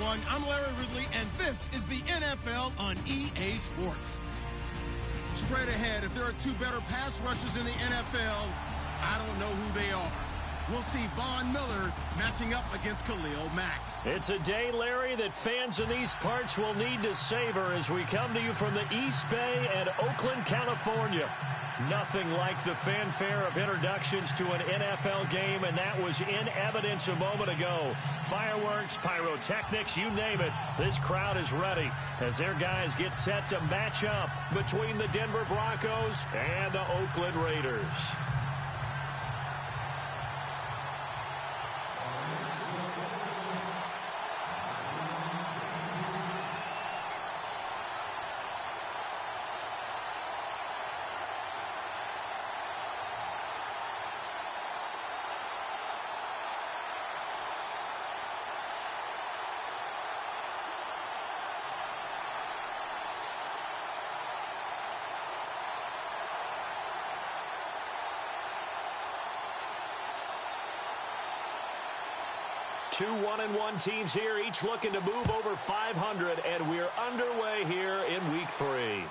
everyone. I'm Larry Ridley, and this is the NFL on EA Sports. Straight ahead, if there are two better pass rushers in the NFL, I don't know who they are. We'll see Von Miller matching up against Khalil Mack. It's a day, Larry, that fans in these parts will need to savor as we come to you from the East Bay and Oakland, California. Nothing like the fanfare of introductions to an NFL game, and that was in evidence a moment ago. Fireworks, pyrotechnics, you name it. This crowd is ready as their guys get set to match up between the Denver Broncos and the Oakland Raiders. Two 1-1 teams here, each looking to move over 500, and we're underway here in Week 3.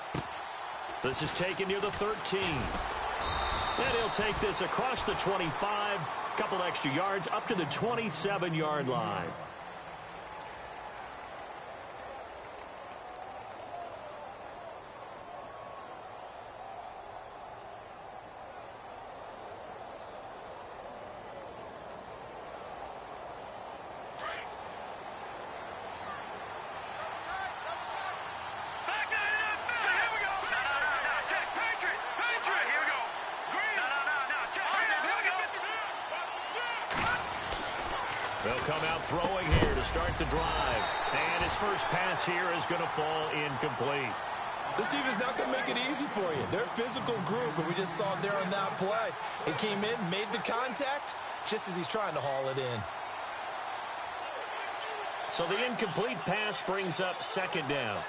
This is taken near the 13. And he'll take this across the 25, couple extra yards, up to the 27-yard line. They'll come out throwing here to start the drive. And his first pass here is going to fall incomplete. This defense not going to make it easy for you. They're a physical group, and we just saw it there on that play. It came in, made the contact, just as he's trying to haul it in. So the incomplete pass brings up second down.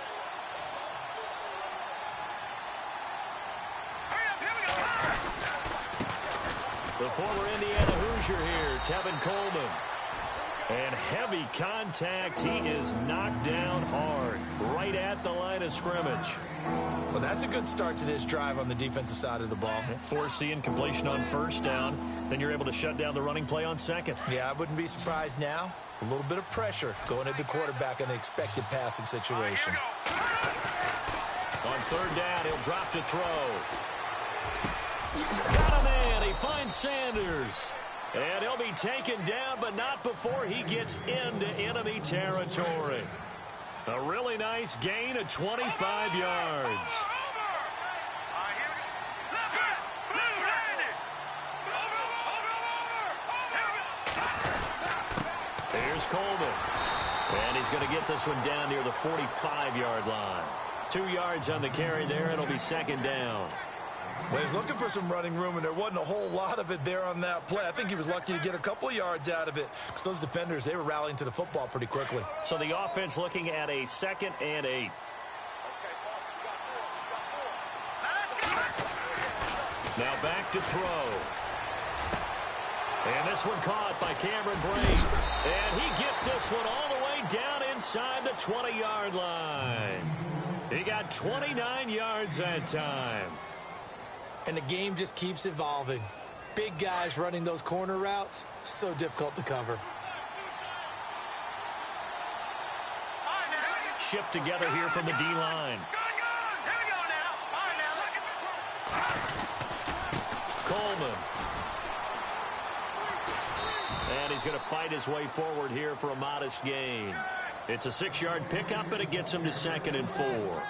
The former Indiana Hoosier here, Tevin Coleman. And heavy contact. He is knocked down hard, right at the line of scrimmage. Well, that's a good start to this drive on the defensive side of the ball. Force the incompletion on first down. Then you're able to shut down the running play on second. Yeah, I wouldn't be surprised now. A little bit of pressure going at the quarterback in an expected passing situation. On third down, he'll drop to throw. Got a man. He finds Sanders. And he'll be taken down, but not before he gets into enemy territory. A really nice gain of 25 yards. Here's Coleman. And he's going to get this one down near the 45-yard line. 2 yards on the carry there. It'll be second down. Well, he's looking for some running room, and there wasn't a whole lot of it there on that play. I think he was lucky to get a couple of yards out of it because those defenders, they were rallying to the football pretty quickly. So the offense looking at a 2nd and 8. Now back to throw. And this one caught by Cameron Brate. And he gets this one all the way down inside the 20-yard line. He got 29 yards that time. And the game just keeps evolving. Big guys running those corner routes, so difficult to cover. Shift together here from the D-line. Coleman. And he's going to fight his way forward here for a modest gain. It's a 6-yard pickup, and it gets him to 2nd and 4.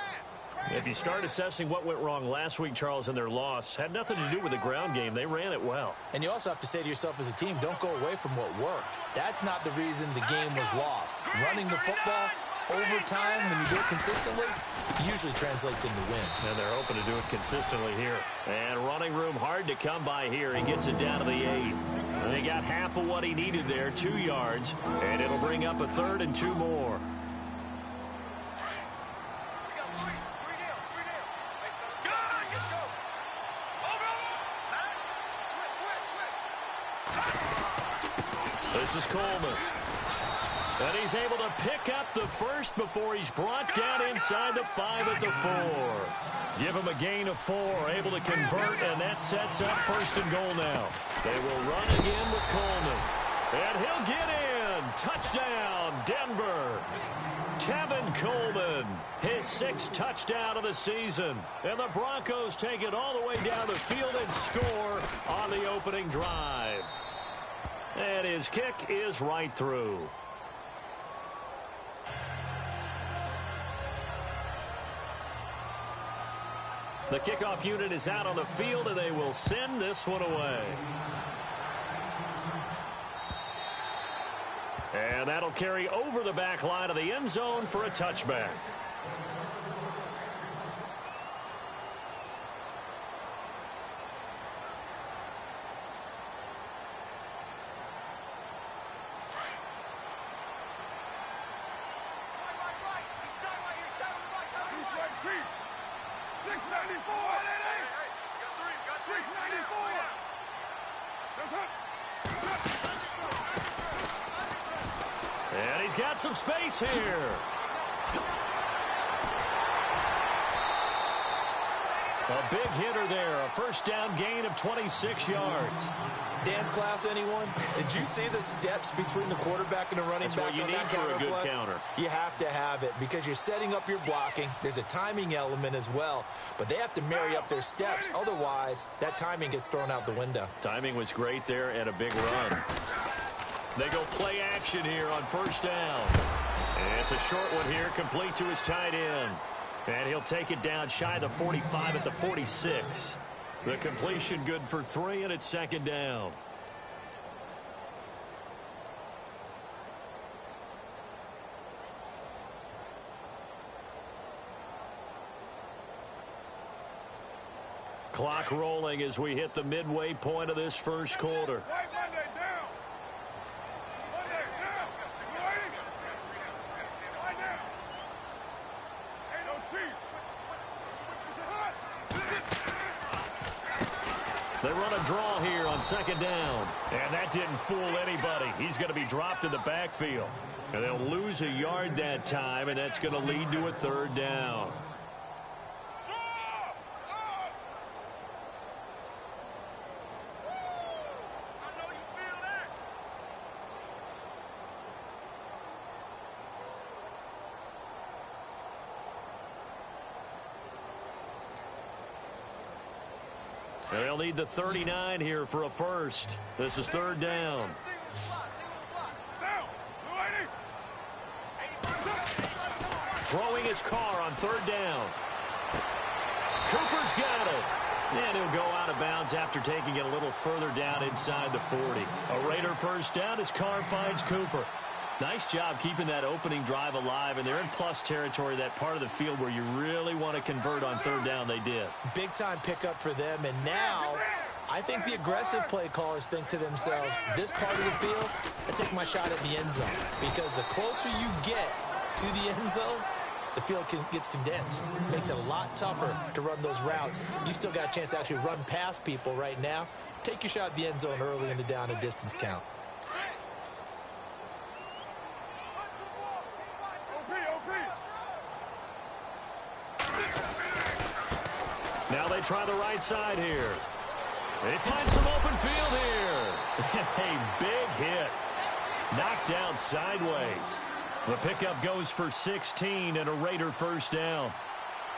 If you start assessing what went wrong last week, Charles, in their loss, had nothing to do with the ground game. They ran it well. And you also have to say to yourself as a team, don't go away from what worked. That's not the reason the game was lost. Running the football over time, when you do it consistently, usually translates into wins. And they're hoping to do it consistently here. And running room hard to come by here. He gets it down to the 8. And they got half of what he needed there, 2 yards. And it'll bring up a 3rd and 2 more. This is Coleman. And he's able to pick up the first before he's brought down inside the 5 at the 4. Give him a gain of 4, able to convert, and that sets up first and goal now. They will run again with Coleman. And he'll get in. Touchdown, Denver. Tevin Coleman, his 6th touchdown of the season. And the Broncos take it all the way down the field and score on the opening drive. And his kick is right through. The kickoff unit is out on the field, and they will send this one away. And that'll carry over the back line of the end zone for a touchback. And he's got some space here. A big hitter there. A first down gain of 26 yards. Dance class, anyone? Did you see the steps between the quarterback and the running back? That's what you need for a good counter. You have to have it because you're setting up your blocking. There's a timing element as well, but they have to marry up their steps. Otherwise, that timing gets thrown out the window. Timing was great there and a big run. They go play action here on first down. And it's a short one here, complete to his tight end. And he'll take it down shy of the 45 at the 46. The completion good for 3, and it's second down. Clock rolling as we hit the midway point of this first quarter. They run a draw here on second down. And that didn't fool anybody. He's going to be dropped in the backfield. And they'll lose a yard that time, and that's going to lead to a third down. They'll need the 39 here for a first. This is third down. Throwing his car on third down. Cooper's got it. And he'll go out of bounds after taking it a little further down inside the 40. A Raider first down as Carr finds Cooper. Nice job keeping that opening drive alive, and they're in plus territory, that part of the field where you really want to convert on third down. They did. Big-time pickup for them, and now I think the aggressive play callers think to themselves, this part of the field, I take my shot at the end zone, because the closer you get to the end zone, the field gets condensed. Makes it a lot tougher to run those routes. You still got a chance to actually run past people right now. Take your shot at the end zone early in the down and distance count. Now they try the right side here. They find some open field here. A big hit. Knocked down sideways. The pickup goes for 16 and a Raider first down.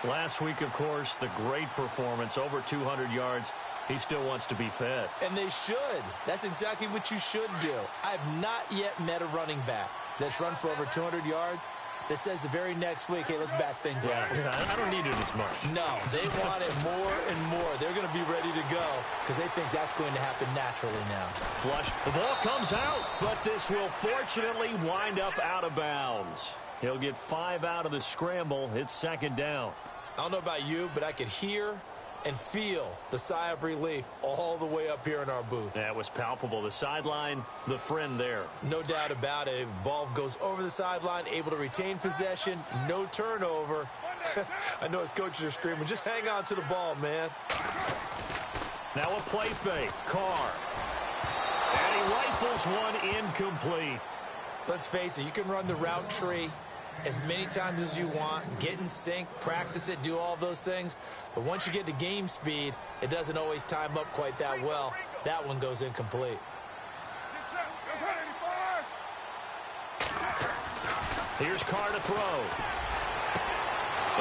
Last week, of course, the great performance, over 200 yards. He still wants to be fed. And they should. That's exactly what you should do. I've not yet met a running back that's run for over 200 yards that says the very next week, hey, let's back things up. I don't need it as much. No, they want it more and more. They're going to be ready to go because they think that's going to happen naturally now. Flush. The ball comes out, but this will fortunately wind up out of bounds. He'll get 5 out of the scramble. It's second down. I don't know about you, but I could hear and feel the sigh of relief all the way up here in our booth. That was palpable. The sideline, the friend there. No doubt about it. Ball goes over the sideline, able to retain possession, no turnover. I know his coaches are screaming, just hang on to the ball, man. Now a play fake. Carr. And he rifles one incomplete. Let's face it, you can run the route tree as many times as you want, get in sync, practice it, do all those things. But once you get to game speed, it doesn't always time up quite that well. That one goes incomplete. Here's Carr to throw.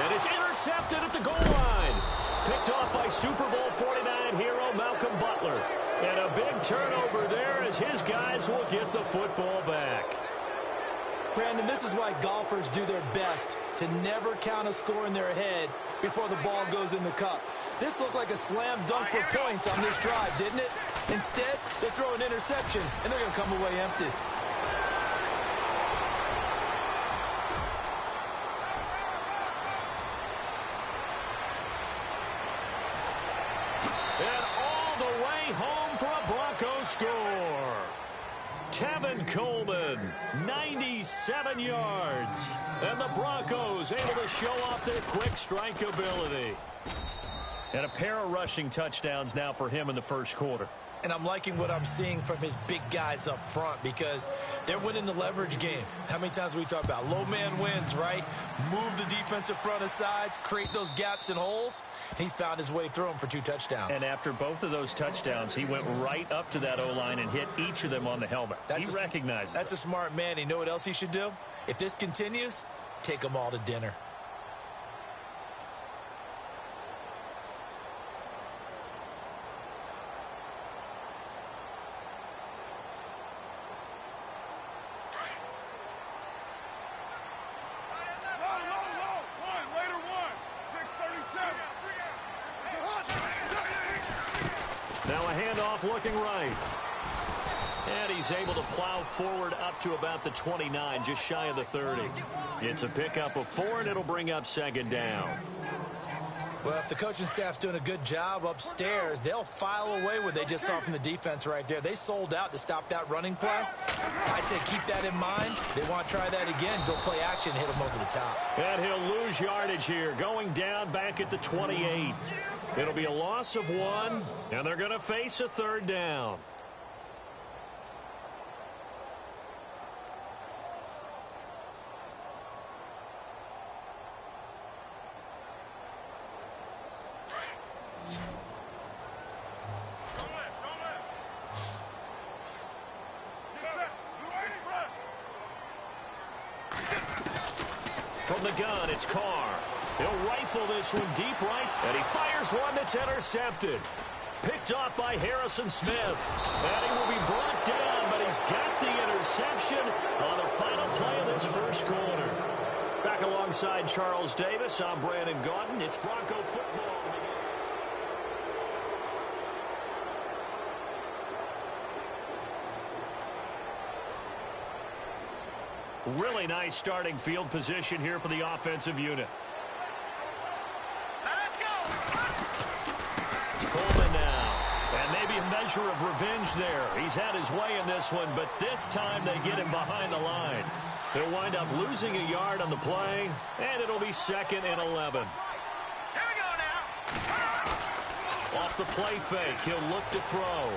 And it's intercepted at the goal line. Picked off by Super Bowl 49 hero Malcolm Butler. And a big turnover there as his guys will get the football back. Brandon, this is why golfers do their best to never count a score in their head before the ball goes in the cup. This looked like a slam dunk for points on this drive, didn't it? Instead, they throw an interception, and they're going to come away empty. And all the way home for a Broncos score. Tevin Coleman, 97 yards. And the Broncos able to show off their quick strike ability. And a pair of rushing touchdowns now for him in the first quarter. And I'm liking what I'm seeing from his big guys up front because they're winning the leverage game. How many times we talk about low man wins, right? Move the defensive front aside, create those gaps and holes. He's found his way through them for 2 touchdowns. And after both of those touchdowns, he went right up to that O-line and hit each of them on the helmet. He recognized it. That's a smart man. You know what else he should do? If this continues, take them all to dinner. Now a handoff looking right. And he's able to plow forward up to about the 29, just shy of the 30. It's a pickup of 4, and it'll bring up second down. Well, if the coaching staff's doing a good job upstairs, they'll file away what they just saw from the defense right there. They sold out to stop that running play. I'd say keep that in mind. They want to try that again. Go play action and hit them over the top. And he'll lose yardage here, going down back at the 28. It'll be a loss of 1, and they're going to face a third down. From the gun, it's Carr. He'll rifle this one deep right, and he fires one that's intercepted. Picked off by Harrison Smith. And he will be brought down, but he's got the interception on the final play of this first quarter. Back alongside Charles Davis, I'm Brandon Gaudin. It's Bronco football. Really nice starting field position here for the offensive unit. Let's go. Coleman now. And maybe a measure of revenge there. He's had his way in this one, but this time they get him behind the line. They'll wind up losing a yard on the play, and it'll be 2nd and 11. Here we go now. Off the play fake, he'll look to throw.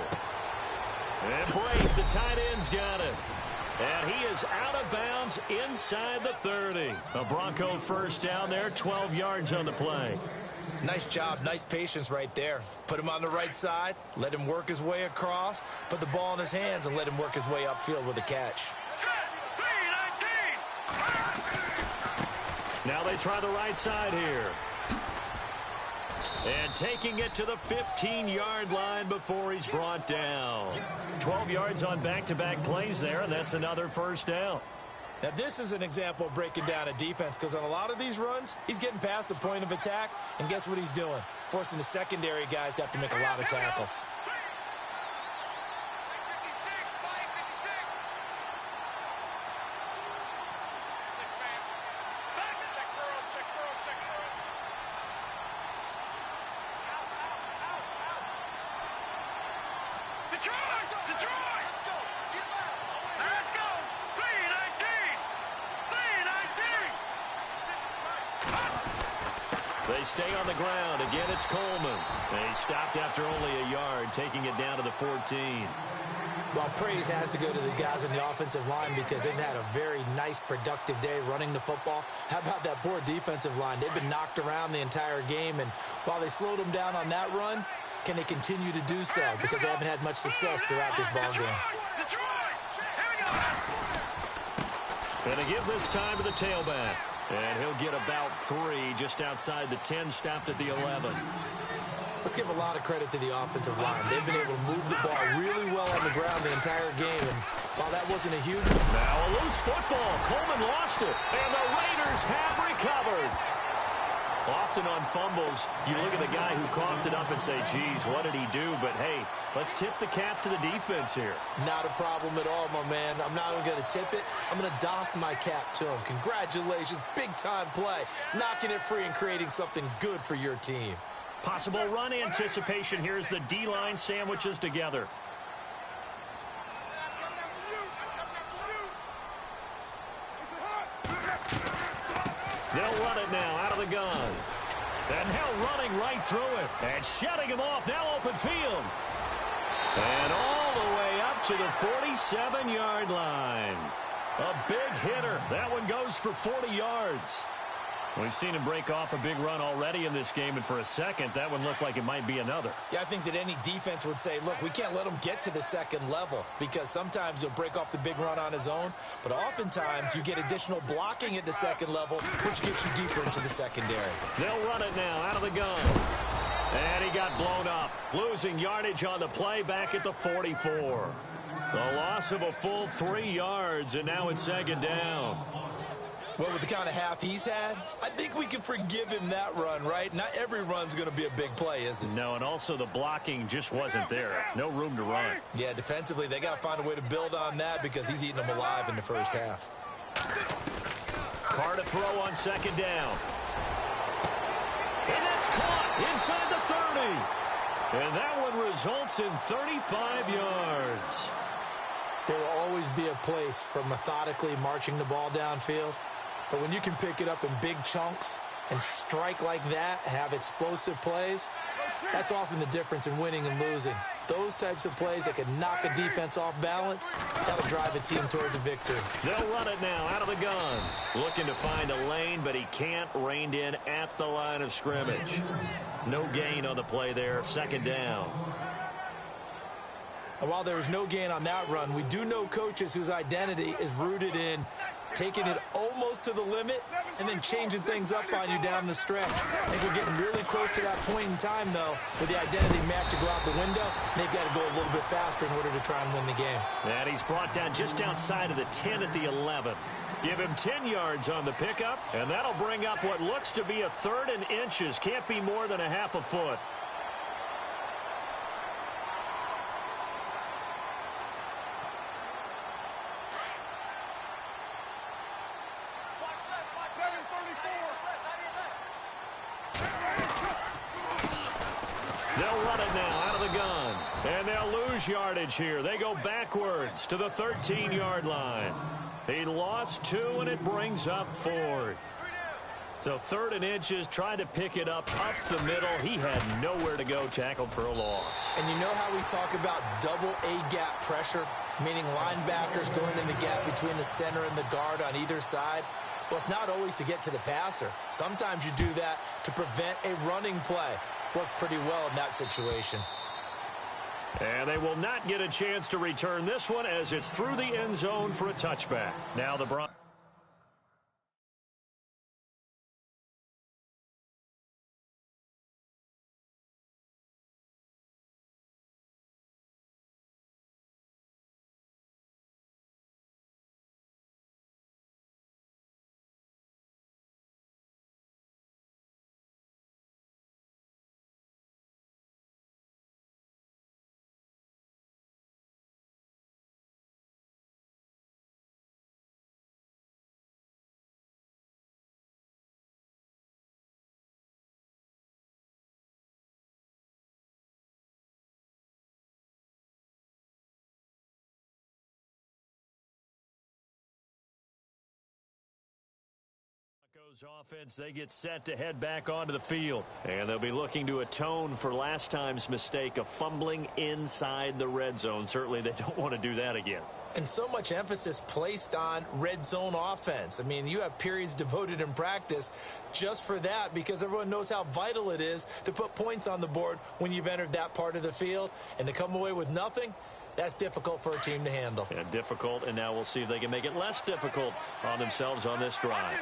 And Brave, the tight end's got it. And he is out of bounds inside the 30. A Bronco first down there, 12 yards on the play. Nice job, nice patience right there. Put him on the right side, let him work his way across, put the ball in his hands, and let him work his way upfield with a catch. Now they try the right side here. And taking it to the 15-yard line before he's brought down. 12 yards on back-to-back plays there, and that's another first down. Now, this is an example of breaking down a defense because on a lot of these runs, he's getting past the point of attack, and guess what he's doing? Forcing the secondary guys to have to make a lot of tackles. They they stay on the ground. Again, it's Coleman. They stopped after only a yard, taking it down to the 14. Well, praise has to go to the guys on the offensive line because they've had a very nice, productive day running the football. How about that poor defensive line? They've been knocked around the entire game, and while they slowed them down on that run, can they continue to do so? Because they haven't had much success throughout this ball game. And to give this time to the tailback. And he'll get about 3 just outside the 10, stopped at the 11. Let's give a lot of credit to the offensive line. They've been able to move the ball really well on the ground the entire game. And while that wasn't a huge... Now a loose football. Coleman lost it. And the Raiders have recovered. Often on fumbles, you look at the guy who coughed it up and say, geez, what did he do? But, hey, let's tip the cap to the defense here. Not a problem at all, my man. I'm not even going to tip it. I'm going to doff my cap to him. Congratulations. Big-time play. Knocking it free and creating something good for your team. Possible run anticipation. Here's the D-line sandwiches together. They'll run it now out of the gun. And now running right through it. And shutting him off. Now open field. And all the way up to the 47-yard line. A big hitter. That one goes for 40 yards. We've seen him break off a big run already in this game, and for a second, that one looked like it might be another. Yeah, I think that any defense would say, look, we can't let him get to the second level because sometimes he'll break off the big run on his own, but oftentimes you get additional blocking at the second level, which gets you deeper into the secondary. They'll run it now out of the gun. And he got blown up, losing yardage on the play back at the 44. The loss of a full 3 yards, and now it's second down. Well, with the kind of half he's had, I think we can forgive him that run, right? Not every run's going to be a big play, is it? No, and also the blocking just wasn't there. No room to run. Yeah, defensively, they got to find a way to build on that because he's eating them alive in the first half. Carr to throw on second down. And that's caught inside the 30. And that one results in 35 yards. There will always be a place for methodically marching the ball downfield. But when you can pick it up in big chunks and strike like that, have explosive plays, that's often the difference in winning and losing. Those types of plays that can knock a defense off balance, that'll drive a team towards a victory. They'll run it now out of the gun. Looking to find a lane, but he can't. Reined in at the line of scrimmage. No gain on the play there. Second down. And while there was no gain on that run, we do know coaches whose identity is rooted in taking it almost to the limit and then changing things up on you down the stretch. I think we're getting really close to that point in time, though, where the identity map to go out the window, and they've got to go a little bit faster in order to try and win the game. And he's brought down just outside of the 10 at the 11. Give him 10 yards on the pickup, and that'll bring up what looks to be a 3rd and inches. Can't be more than a half a foot. They'll run it now out of the gun. And they'll lose yardage here. They go backwards to the 13-yard line. He lost 2, and it brings up 4th. So 3rd and inches, trying to pick it up the middle. He had nowhere to go, tackled for a loss. And you know how we talk about double A-gap pressure, meaning linebackers going in the gap between the center and the guard on either side? Well, it's not always to get to the passer. Sometimes you do that to prevent a running play. Worked pretty well in that situation. And they will not get a chance to return this one as it's through the end zone for a touchback. Now the Broncos. Offense, they get set to head back onto the field, and they'll be looking to atone for last time's mistake of fumbling inside the red zone. Certainly they don't want to do that again. And so much emphasis placed on red zone offense. I mean, you have periods devoted in practice just for that because everyone knows how vital it is to put points on the board when you've entered that part of the field. And to come away with nothing, that's difficult for a team to handle. And difficult, and now we'll see if they can make it less difficult on themselves on this drive.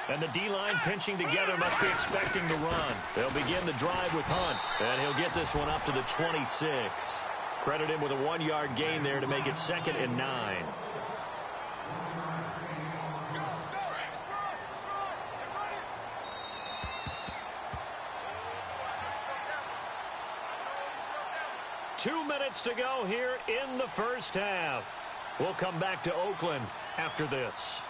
And the D-line pinching together must be expecting to run. They'll begin the drive with Hunt, and he'll get this one up to the 26. Credit him with a 1-yard gain there to make it 2nd and 9. Two minutes to go here in the first half. We'll come back to Oakland after this.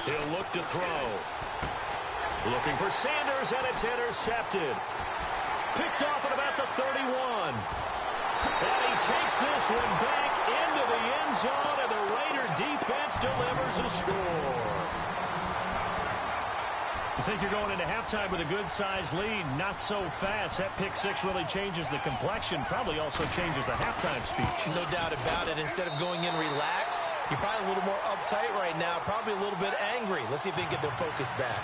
He'll look to throw. Looking for Sanders, and it's intercepted. Picked off at about the 31. And he takes this one back into the end zone, and the Raider defense delivers a score. You think you're going into halftime with a good-sized lead, not so fast. That pick six really changes the complexion, probably also changes the halftime speech. No doubt about it. Instead of going in relaxed, you're probably a little more uptight right now, probably a little bit angry. Let's see if they can get their focus back.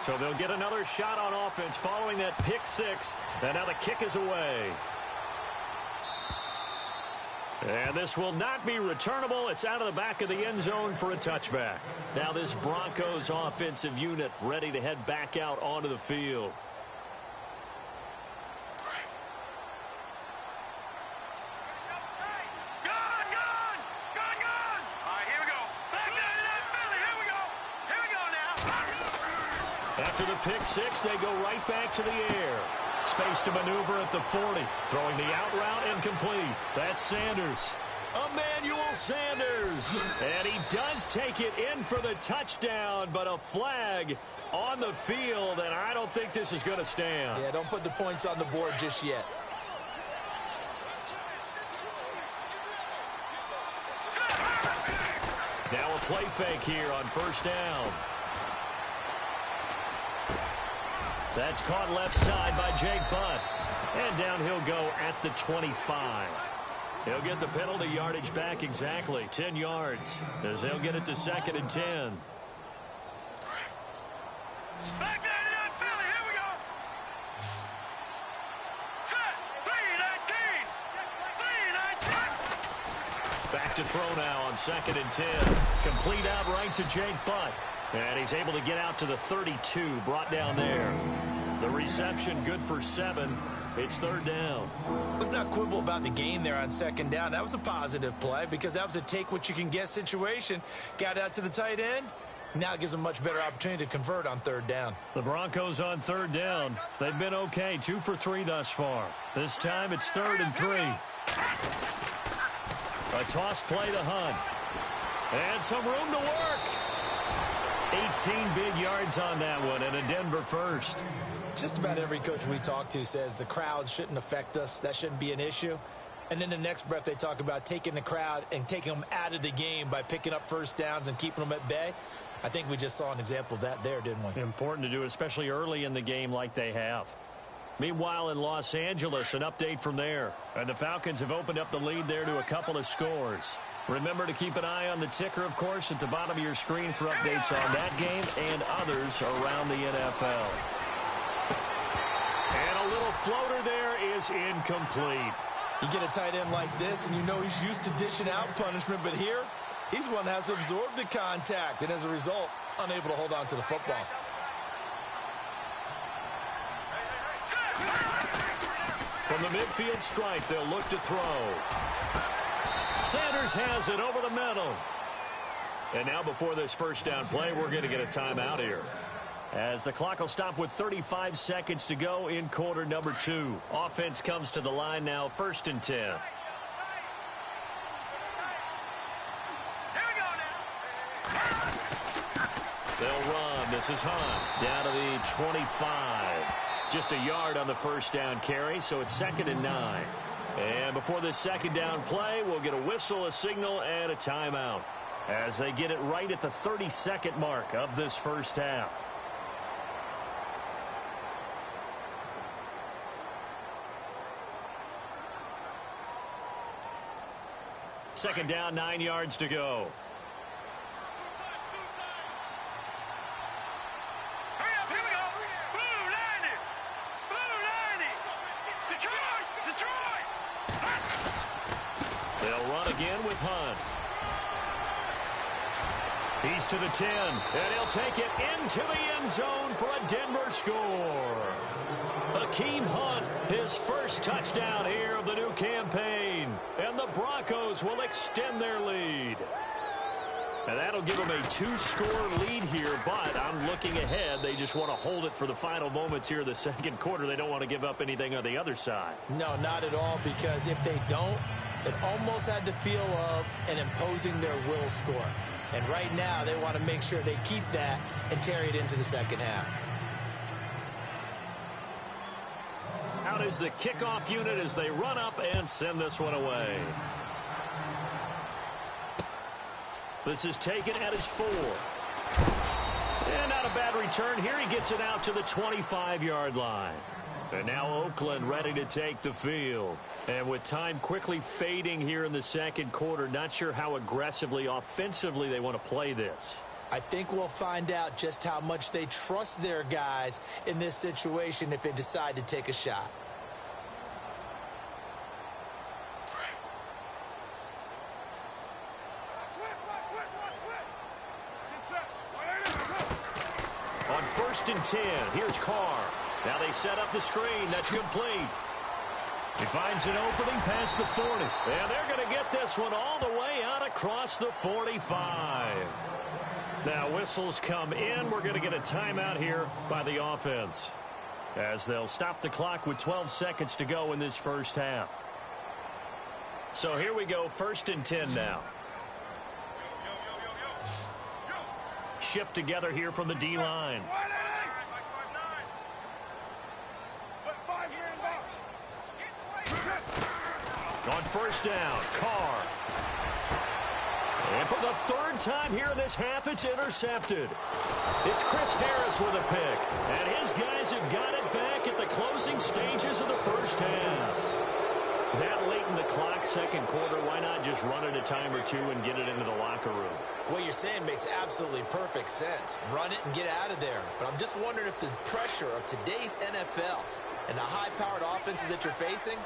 So they'll get another shot on offense following that pick six, and now the kick is away. And this will not be returnable. It's out of the back of the end zone for a touchback. Now this Broncos offensive unit ready to head back out onto the field. After the pick six, they go right back to the air. Space to maneuver at the 40. Throwing the out route incomplete. That's Sanders. Emmanuel Sanders. And he does take it in for the touchdown, but a flag on the field, and I don't think this is going to stand. Yeah, don't put the points on the board just yet. Now a play fake here on first down. That's caught left side by Jake Butt. And down he'll go at the 25. He'll get the penalty yardage back exactly, 10 yards, as they'll get it to 2nd and 10. Back there to that Philly. Here we go. Set. 3-19. 3-19. Back to throw now on 2nd and 10. Complete out right to Jake Butt. And he's able to get out to the 32, brought down there. The reception good for 7. It's 3rd down. Let's not quibble about the gain there on 2nd down. That was a positive play because that was a take-what-you-can-get situation. Got out to the tight end. Now it gives them a much better opportunity to convert on 3rd down. The Broncos on 3rd down. They've been okay, 2 for 3 thus far. This time it's 3rd and 3. A toss play to Hunt. And some room to work. 18 big yards on that one, and a Denver first. Just about every coach we talk to says the crowd shouldn't affect us. That shouldn't be an issue. And in the next breath, they talk about taking the crowd and taking them out of the game by picking up first downs and keeping them at bay. I think we just saw an example of that there, didn't we? Important to do, especially early in the game like they have. Meanwhile, in Los Angeles, an update from there. And the Falcons have opened up the lead there to a couple of scores. Remember to keep an eye on the ticker, of course, at the bottom of your screen for updates on that game and others around the NFL. And a little floater there is incomplete. You get a tight end like this, and you know he's used to dishing out punishment, but here, he's one that has to absorb the contact, and as a result, unable to hold on to the football. From the midfield stripe, they'll look to throw. Sanders has it over the middle. And now before this first down play, we're going to get a timeout here, as the clock will stop with 35 seconds to go in quarter number 2. Offense comes to the line now, 1st and 10. Here we go now. They'll run. This is Hunt down to the 25. Just a yard on the first down carry, so it's 2nd and 9. And before this second down play, we'll get a whistle, a signal, and a timeout, as they get it right at the 30-second mark of this first half. Second down, 9 yards to go. Hurry up, here we go. Blue 90. Blue 90. Detroit. They'll run again with Hunt. He's to the 10, and he'll take it into the end zone for a Denver score. Akeem Hunt, his first touchdown here of the new campaign, and the Broncos will extend their lead. And that'll give them a 2-score lead here, but I'm looking ahead. They just want to hold it for the final moments here in the second quarter. They don't want to give up anything on the other side. No, not at all, because if they don't, it almost had the feel of an imposing their will score. And right now, they want to make sure they keep that and carry it into the second half. Out is the kickoff unit as they run up and send this one away. This is taken at his 4. And not a bad return here. He gets it out to the 25-yard line. And now Oakland ready to take the field. And with time quickly fading here in the second quarter, not sure how aggressively, offensively they want to play this. I think we'll find out just how much they trust their guys in this situation if they decide to take a shot. On 1st and 10, here's Carr. Now they set up the screen. That's complete. He finds an opening past the 40. And they're going to get this one all the way out across the 45. Now whistles come in. We're going to get a timeout here by the offense, as they'll stop the clock with 12 seconds to go in this first half. So here we go, 1st and 10 now. Shift together here from the D-line. On 1st down, Carr. And for the 3rd time here in this half, it's intercepted. It's Chris Harris with a pick. And his guys have got it back at the closing stages of the first half. That late in the clock, second quarter, why not just run it a time or two and get it into the locker room? What you're saying makes absolutely perfect sense. Run it and get out of there. But I'm just wondering if the pressure of today's NFL and the high-powered offenses that you're facing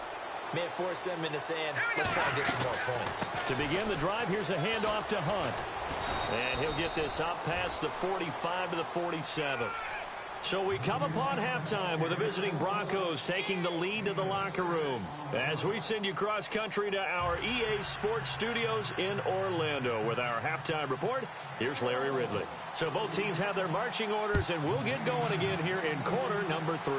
may have forced them into saying, let's try and get some more points. To begin the drive, here's a handoff to Hunt. And he'll get this up past the 45 to the 47. So we come upon halftime with the visiting Broncos taking the lead to the locker room. As we send you cross-country to our EA Sports Studios in Orlando with our halftime report, here's Larry Ridley. So both teams have their marching orders, and we'll get going again here in quarter number 3.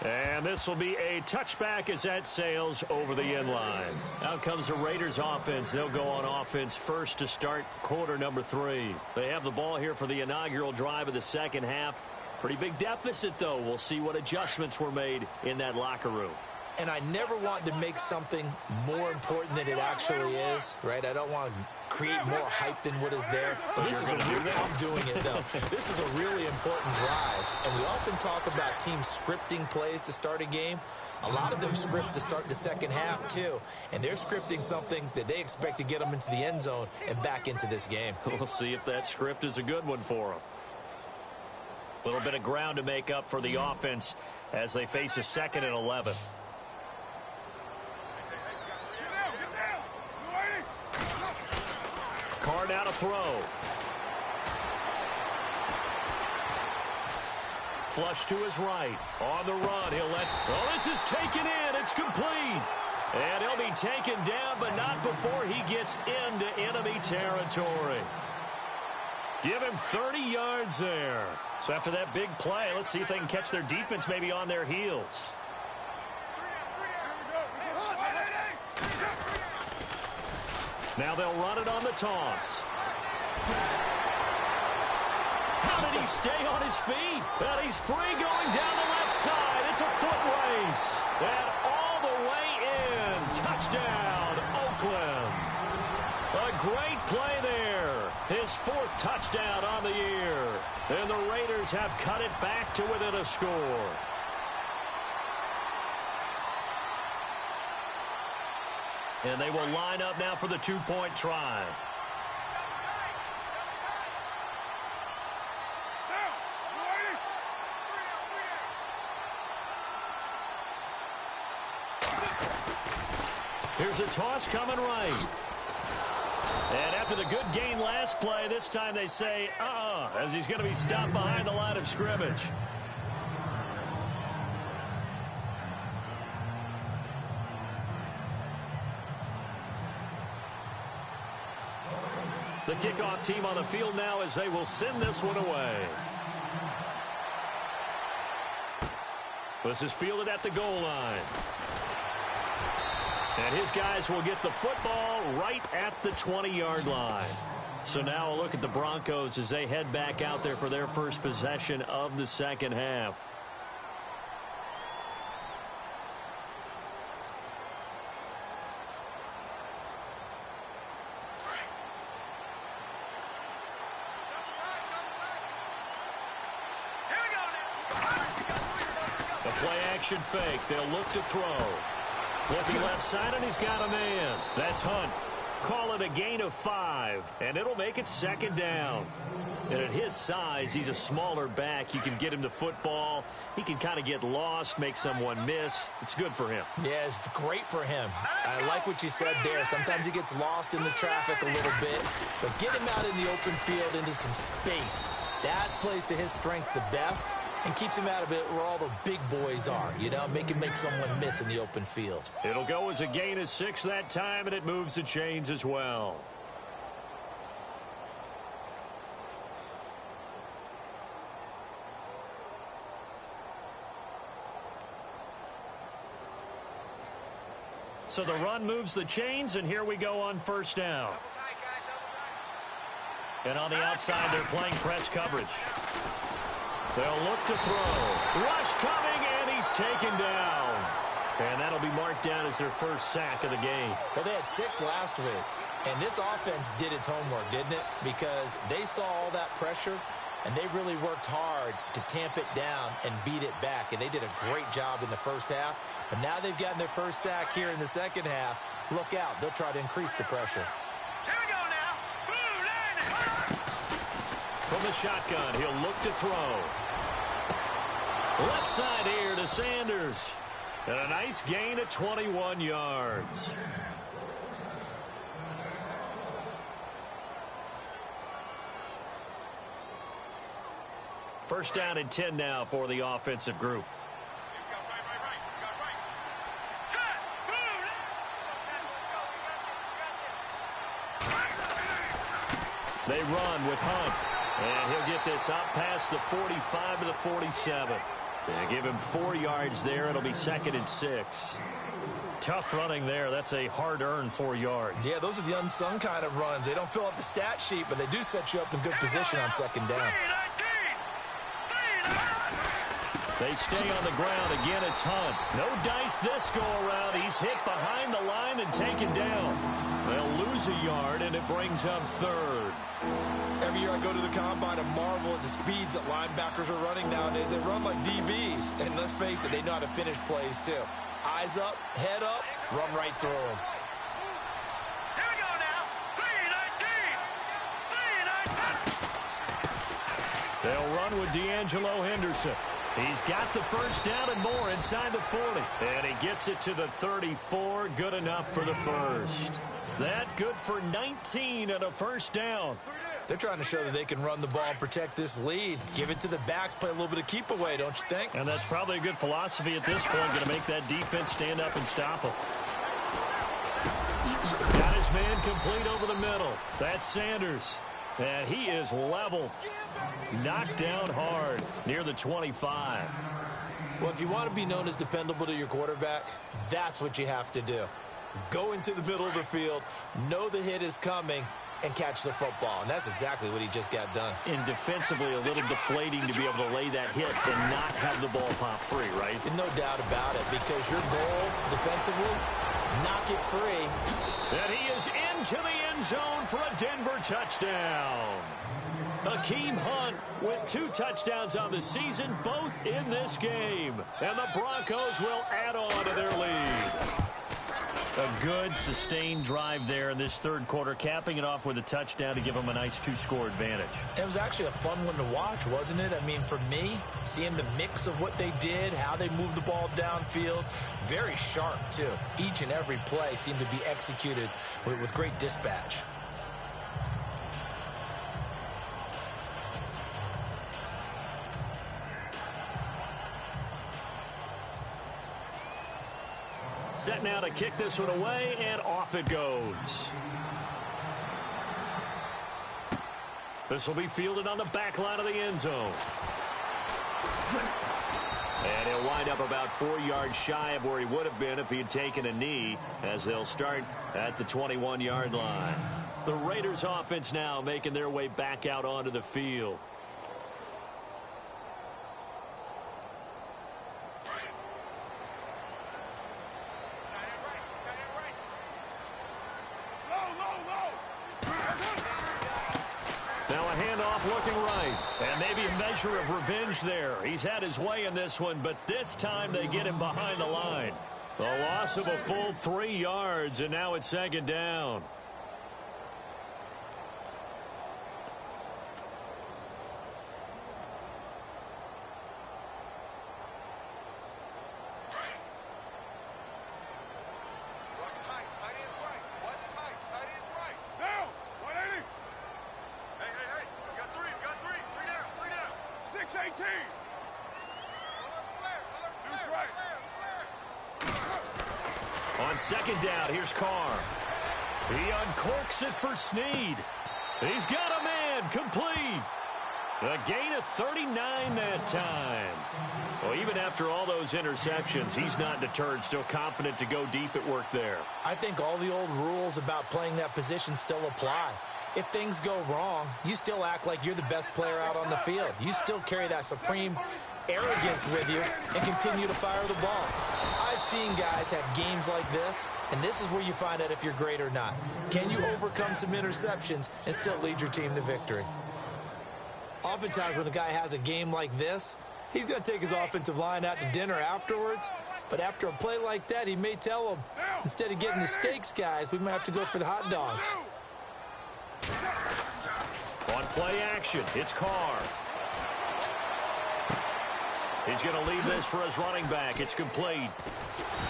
And this will be a touchback as that sails over the end line. Out comes the Raiders offense. They'll go on offense first to start quarter number 3. They have the ball here for the inaugural drive of the second half. Pretty big deficit, though. We'll see what adjustments were made in that locker room. And I never want to make something more important than it actually is, right? I don't want to create more hype than what is there. But this is a real, I'm doing it, though. This is a really important drive. And we often talk about teams scripting plays to start a game. A lot of them script to start the second half, too. And they're scripting something that they expect to get them into the end zone and back into this game. We'll see if that script is a good one for them. A little bit of ground to make up for the offense as they face a 2nd and 11. Carr now to throw. Flush to his right. On the run, he'll let... Oh, this is taken in. It's complete. And he'll be taken down, but not before he gets into enemy territory. Give him 30 yards there. So after that big play, let's see if they can catch their defense maybe on their heels. Now they'll run it on the toss. How did he stay on his feet? Well, he's free going down the left side. It's a foot race. And all the way in. Touchdown, Oakland. A great play there. His fourth touchdown on the year. And the Raiders have cut it back to within a score. And they will line up now for the two-point try. Here's a toss coming right. And after the good gain last play, this time they say, as he's going to be stopped behind the line of scrimmage. The kickoff team on the field now as they will send this one away. This is fielded at the goal line. And his guys will get the football right at the 20-yard line. So now a look at the Broncos as they head back out there for their first possession of the second half. The play-action fake. They'll look to throw. Looking left side, and he's got a man. That's Hunt. Call it a gain of 5, and it'll make it second down. And at his size, he's a smaller back. You can get him the football. He can kind of get lost, make someone miss. It's good for him. Yeah, it's great for him. I like what you said there. Sometimes he gets lost in the traffic a little bit, but get him out in the open field into some space. That plays to his strengths the best and keeps him out of it where all the big boys are, you know, make someone miss in the open field. It'll go as a gain of 6 that time, and it moves the chains as well. So the run moves the chains, and here we go on first down. And on the outside, they're playing press coverage. They'll look to throw. Rush coming, and he's taken down. And that'll be marked down as their first sack of the game. Well, they had 6 last week, and this offense did its homework, didn't it? Because they saw all that pressure, and they really worked hard to tamp it down and beat it back. And they did a great job in the first half. But now they've gotten their first sack here in the second half. Look out. They'll try to increase the pressure. Here we go now. Blue line. From the shotgun, he'll look to throw. Left side here to Sanders. And a nice gain of 21 yards. First down and 10 now for the offensive group. They run with Hunt. And he'll get this out past the 45 to the 47. They give him 4 yards there. It'll be second and 6. Tough running there. That's a hard-earned 4 yards. Yeah, those are the unsung kind of runs. They don't fill up the stat sheet, but they do set you up in good position on second down. They stay on the ground. Again, it's Hunt. No dice this go-around. He's hit behind the line and taken down. They'll lose a yard, and it brings up third. Every year I go to the combine and marvel at the speeds that linebackers are running nowadays. They run like DBs. And let's face it, they know how to finish plays too. Eyes up, head up, run right through them. Here we go now. 3-19. They'll run with D'Angelo Henderson. He's got the first down and more inside the 40. And he gets it to the 34. Good enough for the first. That good for 19 and a first down. They're trying to show that they can run the ball and protect this lead. Give it to the backs, play a little bit of keep away, don't you think? And that's probably a good philosophy at this point, going to make that defense stand up and stop them. man complete over the middle. That's Sanders. And he is leveled. Knocked down hard near the 25. Well, if you want to be known as dependable to your quarterback, that's what you have to do. Go into the middle of the field, know the hit is coming, and catch the football. And that's exactly what he just got done. And defensively, a little deflating to be able to lay that hit and not have the ball pop free, right? No doubt about it, because your goal defensively, knock it free. And he is into the end zone for a Denver touchdown. Akeem Hunt with 2 touchdowns on the season, both in this game. And the Broncos will add on to their lead. A good, sustained drive there in this third quarter, capping it off with a touchdown to give them a nice 2-score advantage. It was actually a fun one to watch, wasn't it? I mean, for me, seeing the mix of what they did, how they moved the ball downfield, very sharp, too. Each and every play seemed to be executed with great dispatch. Set now to kick this one away, and off it goes. This will be fielded on the back line of the end zone. And he'll wind up about 4 yards shy of where he would have been if he had taken a knee, as they'll start at the 21-yard line. The Raiders offense now making their way back out onto the field. Looking right, and maybe a measure of revenge there. He's had his way in this one, but this time they get him behind the line. The loss of a full 3 yards, and now it's second down. On second down, here's Carr. He uncorks it for Snead. He's got a man complete. A gain of 39 that time. Well, even after all those interceptions, he's not deterred, still confident to go deep at work there. I think all the old rules about playing that position still apply. If things go wrong, you still act like you're the best player out on the field. You still carry that supreme arrogance with you and continue to fire the ball. I've seen guys have games like this, and this is where you find out if you're great or not. Can you overcome some interceptions and still lead your team to victory? Oftentimes when a guy has a game like this, he's going to take his offensive line out to dinner afterwards, but after a play like that, he may tell them, instead of getting the steaks, guys, we might have to go for the hot dogs. On play action, it's Carr. He's going to leave this for his running back. It's complete.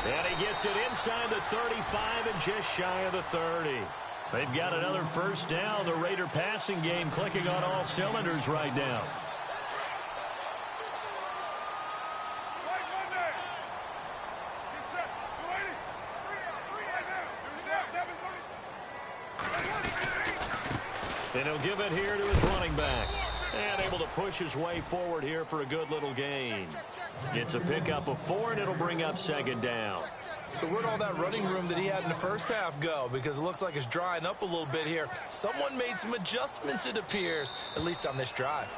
And he gets it inside the 35 and just shy of the 30. They've got another first down. The Raider passing game clicking on all cylinders right now. And he'll give it here to his running back. And able to push his way forward here for a good little gain. It's a pickup of 4, and it'll bring up second down. So where'd all that running room that he had in the first half go? Because it looks like it's drying up a little bit here. Someone made some adjustments, it appears, at least on this drive.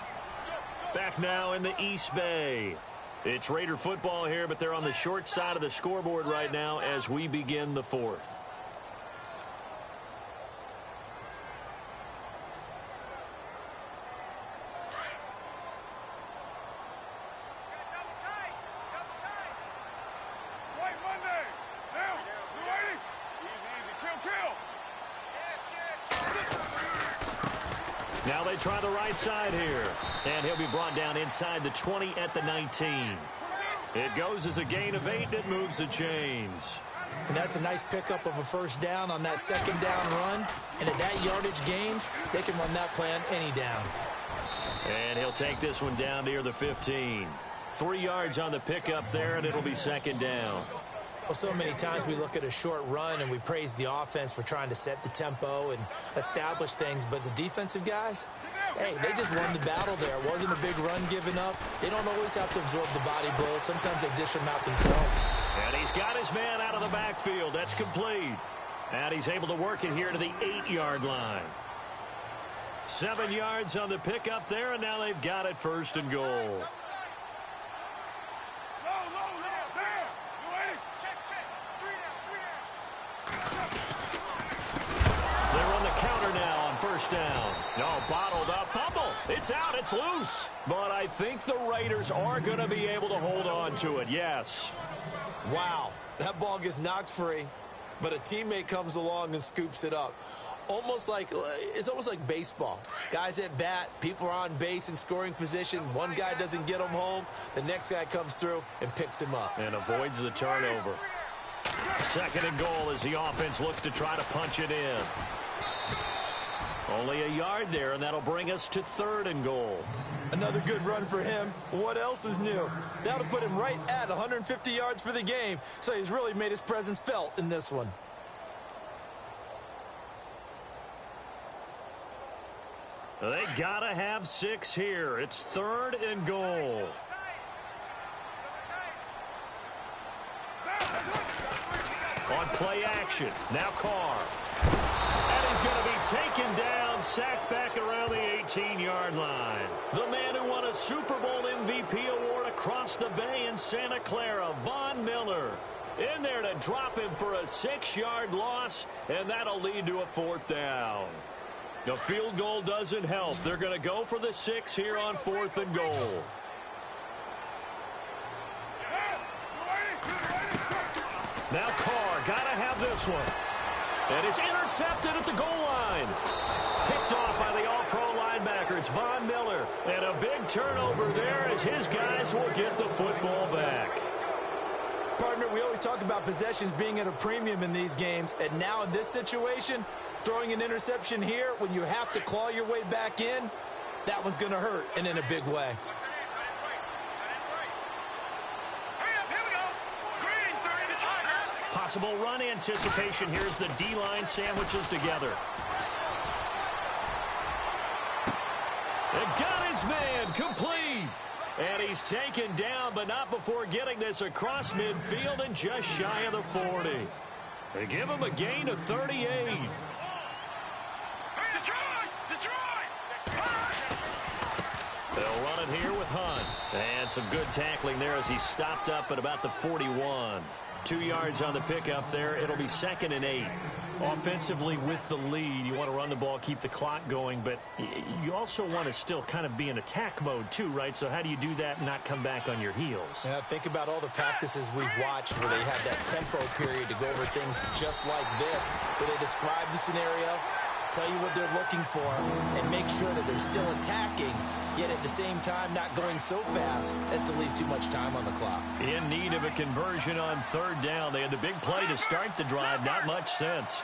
Back now in the East Bay. It's Raider football here, but they're on the short side of the scoreboard right now as we begin the fourth. Now they try the right side here. And he'll be brought down inside the 20 at the 19. It goes as a gain of 8, and it moves the chains. And that's a nice pickup of a first down on that second down run. And at that yardage gain, they can run that play on any down. And he'll take this one down near the 15. 3 yards on the pickup there, and it'll be second down. Well, so many times we look at a short run and we praise the offense for trying to set the tempo and establish things, but the defensive guys, hey, they just won the battle there. It wasn't a big run given up. They don't always have to absorb the body blows. Sometimes they dish them out themselves. And he's got his man out of the backfield. That's complete. And he's able to work it here to the 8-yard line. 7 yards on the pickup there, and now they've got it 1st and goal. They're on the counter now on 1st down. No, bottled up fumble. It's out. It's loose. But I think the Raiders are going to be able to hold on to it, yes. Wow, that ball gets knocked free, but a teammate comes along and scoops it up. It's almost like baseball. Guys at bat, people are on base in scoring position. One guy doesn't get him home. The next guy comes through and picks him up. And avoids the turnover. 2nd and goal as the offense looks to try to punch it in. Only a yard there, and that'll bring us to 3rd and goal. Another good run for him. What else is new? That'll put him right at 150 yards for the game, so he's really made his presence felt in this one. They gotta have 6 here. It's 3rd and goal. On play action, now Carr. And he's going to be taken down, sacked back around the 18-yard line. The man who won a Super Bowl MVP award across the bay in Santa Clara, Von Miller. In there to drop him for a 6-yard loss, and that'll lead to a 4th down. The field goal doesn't help. They're going to go for the 6 here on 4th and goal. Now Carr, got to have this one. And it's intercepted at the goal line. Picked off by the all-pro linebacker. It's Von Miller. And a big turnover there as his guys will get the football back. Partner, we always talk about possessions being at a premium in these games. And now in this situation, throwing an interception here when you have to claw your way back in, that one's going to hurt, and in a big way. Possible run anticipation. Here's the D-line sandwiches together. And got his man complete. And he's taken down, but not before getting this across midfield and just shy of the 40. They give him a gain of 38. They'll run it here with Hunt. And some good tackling there as he stopped up at about the 41. 2 yards on the pickup there. It'll be 2nd and 8. Offensively with the lead, you want to run the ball, keep the clock going, but you also want to still kind of be in attack mode too, right? So how do you do that and not come back on your heels? Yeah, think about all the practices we've watched where they have that tempo period to go over things just like this, where they describe the scenario, tell you what they're looking for, and make sure that they're still attacking, yet at the same time not going so fast as to leave too much time on the clock. In need of a conversion on 3rd down. They had the big play to start the drive. Not much sense.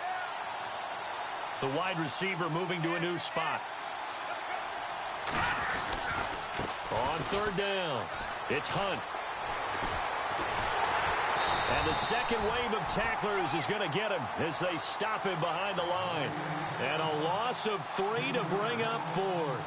The wide receiver moving to a new spot. On 3rd down, it's Hunt. And the second wave of tacklers is going to get him as they stop him behind the line. And a loss of 3 to bring up 4th.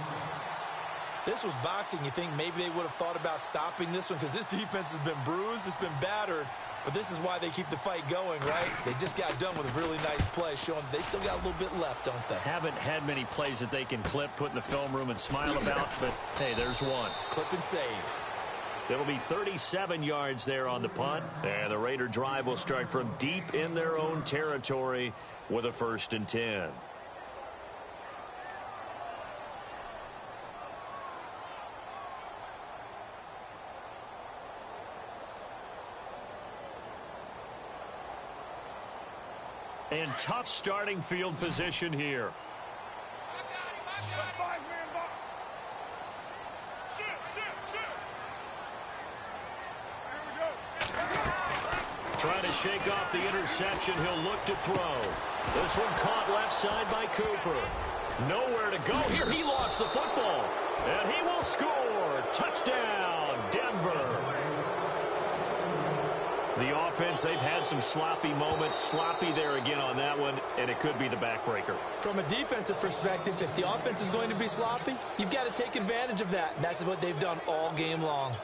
This was boxing. You think maybe they would have thought about stopping this one because this defense has been bruised, it's been battered, but this is why they keep the fight going, right? They just got done with a really nice play, showing they still got a little bit left, don't they? Haven't had many plays that they can clip, put in the film room, and smile about, but hey, there's one. Clip and save. It'll be 37 yards there on the punt, and the Raider drive will start from deep in their own territory with a 1st and 10. And tough starting field position here. Trying to shake off the interception. He'll look to throw. This one caught left side by Cooper. Nowhere to go here. He lost the football. And he will score. Touchdown, Denver. The offense, they've had some sloppy moments. Sloppy there again on that one, and it could be the backbreaker. From a defensive perspective, if the offense is going to be sloppy, you've got to take advantage of that. And that's what they've done all game long.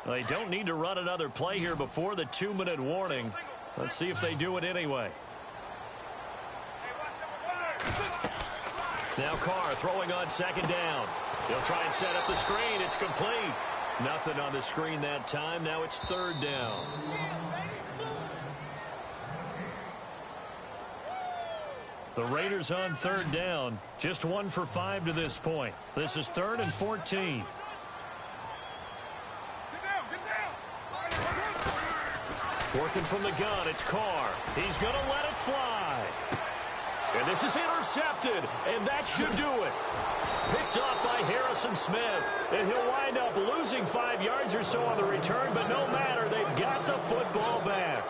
They don't need to run another play here before the 2-minute warning. Let's see if they do it anyway. Now Carr throwing on second down. He'll try and set up the screen. It's complete. Nothing on the screen that time. Now it's third down. The Raiders on third down. Just 1 for 5 to this point. This is 3rd and 14. Working from the gun, it's Carr. He's going to let it fly. And this is intercepted, and that should do it. Picked off by Harrison Smith. And he'll wind up losing 5 yards or so on the return, but no matter, they've got the football back.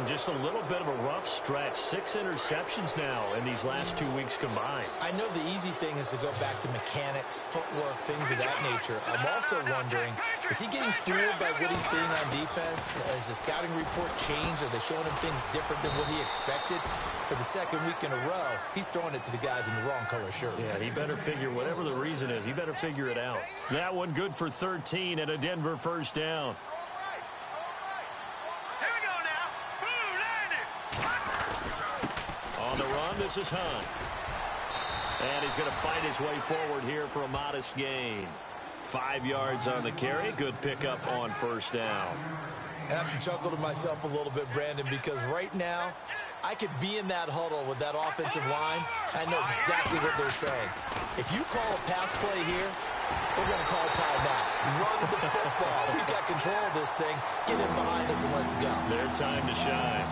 Just a little bit of a rough stretch. 6 interceptions now in these last 2 weeks combined. I know the easy thing is to go back to mechanics, footwork, things of that nature. I'm also wondering, is he getting fooled by what he's seeing on defense? Has the scouting report changed? Are they showing him things different than what he expected? For the second week in a row, he's throwing it to the guys in the wrong color shirts. Yeah, he better figure, whatever the reason is, he better figure it out. That one good for 13 and a Denver first down. On the run, this is Hunt. And he's going to fight his way forward here for a modest gain. 5 yards on the carry. Good pickup on first down. I have to chuckle to myself a little bit, Brandon, because right now, I could be in that huddle with that offensive line. I know exactly what they're saying. If you call a pass play here, we're going to call a timeout. Run the football. We've got control of this thing. Get in behind us and let's go. Their time to shine.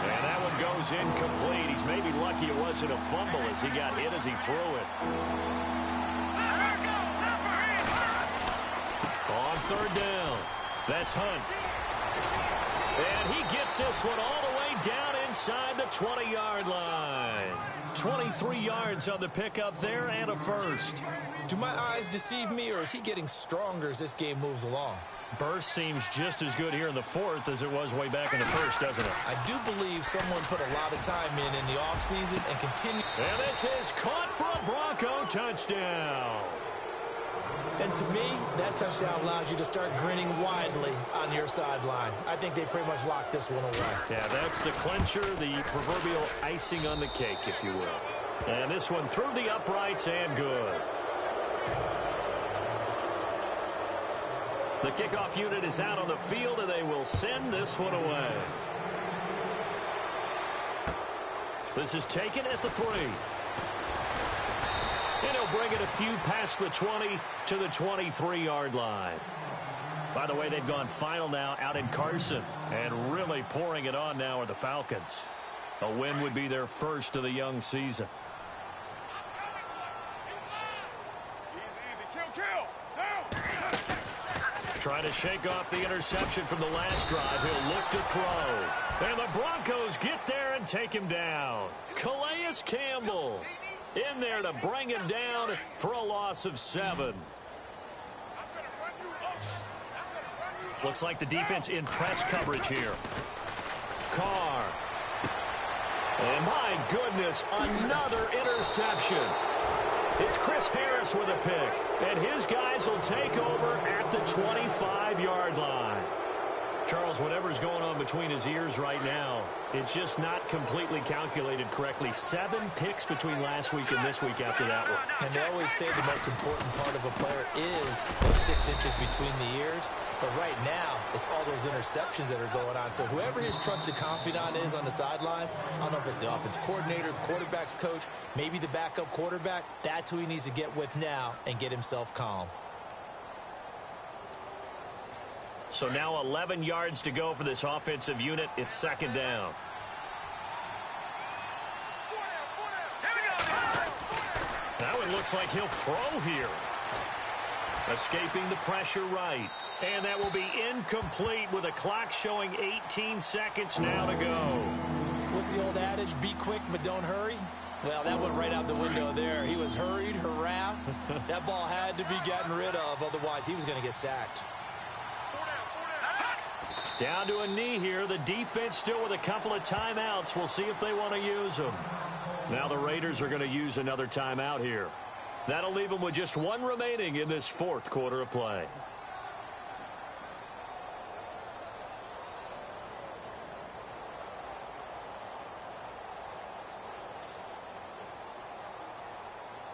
And that one goes incomplete. He's maybe lucky it wasn't a fumble as he got hit as he threw it. On third down, that's Hunt. And he gets this one all the way down inside the 20-yard line. 23 yards on the pickup there and a first. Do my eyes deceive me, or is he getting stronger as this game moves along? Burst seems just as good here in the fourth as it was way back in the first, doesn't it? I do believe someone put a lot of time in the offseason and continue. And this is caught for a Bronco touchdown. And to me, that touchdown allows you to start grinning widely on your sideline. I think they pretty much locked this one away. Yeah, that's the clincher, the proverbial icing on the cake, if you will. And this one through the uprights and good. The kickoff unit is out on the field, and they will send this one away. This is taken at the 3. And he'll bring it a few past the 20 to the 23-yard line. By the way, they've gone final now out in Carson, and really pouring it on now are the Falcons. A win would be their first of the young season. Trying to shake off the interception from the last drive. He'll look to throw. And the Broncos get there and take him down. Calais Campbell in there to bring him down for a loss of 7. Looks like the defense in press coverage here. Carr. And my goodness, another interception. It's Chris Harris with a pick, and his guys will take over at the 25-yard line. Charles, whatever's going on between his ears right now, it's just not completely calculated correctly. 7 picks between last week and this week after that one. And they always say the most important part of a player is those 6 inches between the ears. But right now, it's all those interceptions that are going on. So whoever his trusted confidant is on the sidelines, I don't know if it's the offense coordinator, the quarterback's coach, maybe the backup quarterback, that's who he needs to get with now and get himself calm. So now 11 yards to go for this offensive unit. It's second down. That one looks like he'll throw here. Escaping the pressure right. And that will be incomplete with a clock showing 18 seconds now to go. What's the old adage? Be quick, but don't hurry. Well, that went right out the window there. He was hurried, harassed. That ball had to be gotten rid of, otherwise he was going to get sacked. Down to a knee here. The defense still with a couple of timeouts. We'll see if they want to use them. Now the Raiders are going to use another timeout here. That'll leave them with just one remaining in this fourth quarter of play.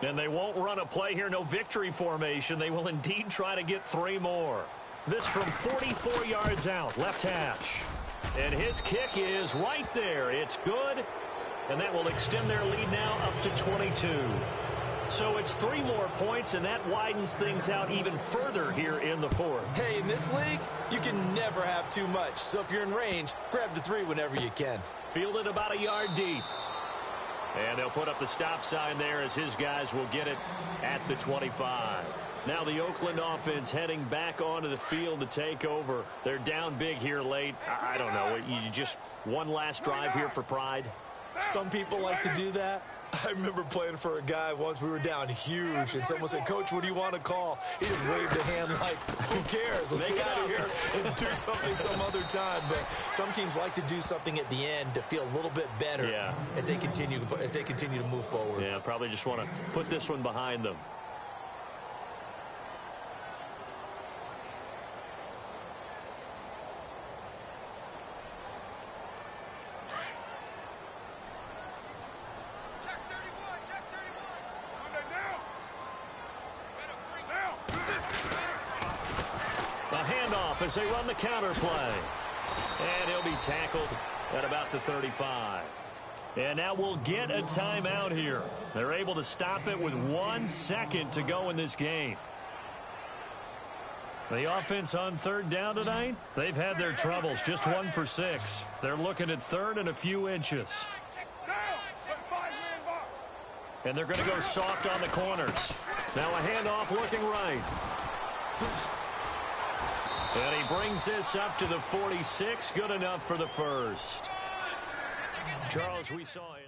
And they won't run a play here. No victory formation. They will indeed try to get 3 more. This from 44 yards out, left hash. And his kick is right there. It's good. And that will extend their lead now up to 22. So it's 3 more points, and that widens things out even further here in the fourth. Hey, in this league, you can never have too much. So if you're in range, grab the 3 whenever you can. Fielded about a yard deep. And they'll put up the stop sign there as his guys will get it at the 25. Now the Oakland offense heading back onto the field to take over. They're down big here late. I don't know. You just one last drive here for pride? Some people like to do that. I remember playing for a guy once. We were down huge, and someone said, "Coach, what do you want to call?" He just waved a hand like, who cares? Let's get out of here and do something some other time. But some teams like to do something at the end to feel a little bit better as they continue to move forward. Yeah, probably just want to put this one behind them. As they run the counter play. And he'll be tackled at about the 35. And now we'll get a timeout here. They're able to stop it with 1 second to go in this game. The offense on third down tonight, they've had their troubles. Just 1 for 6. They're looking at third and a few inches. And they're going to go soft on the corners. Now a handoff looking right. And he brings this up to the 46. Good enough for the first. Charles, we saw it.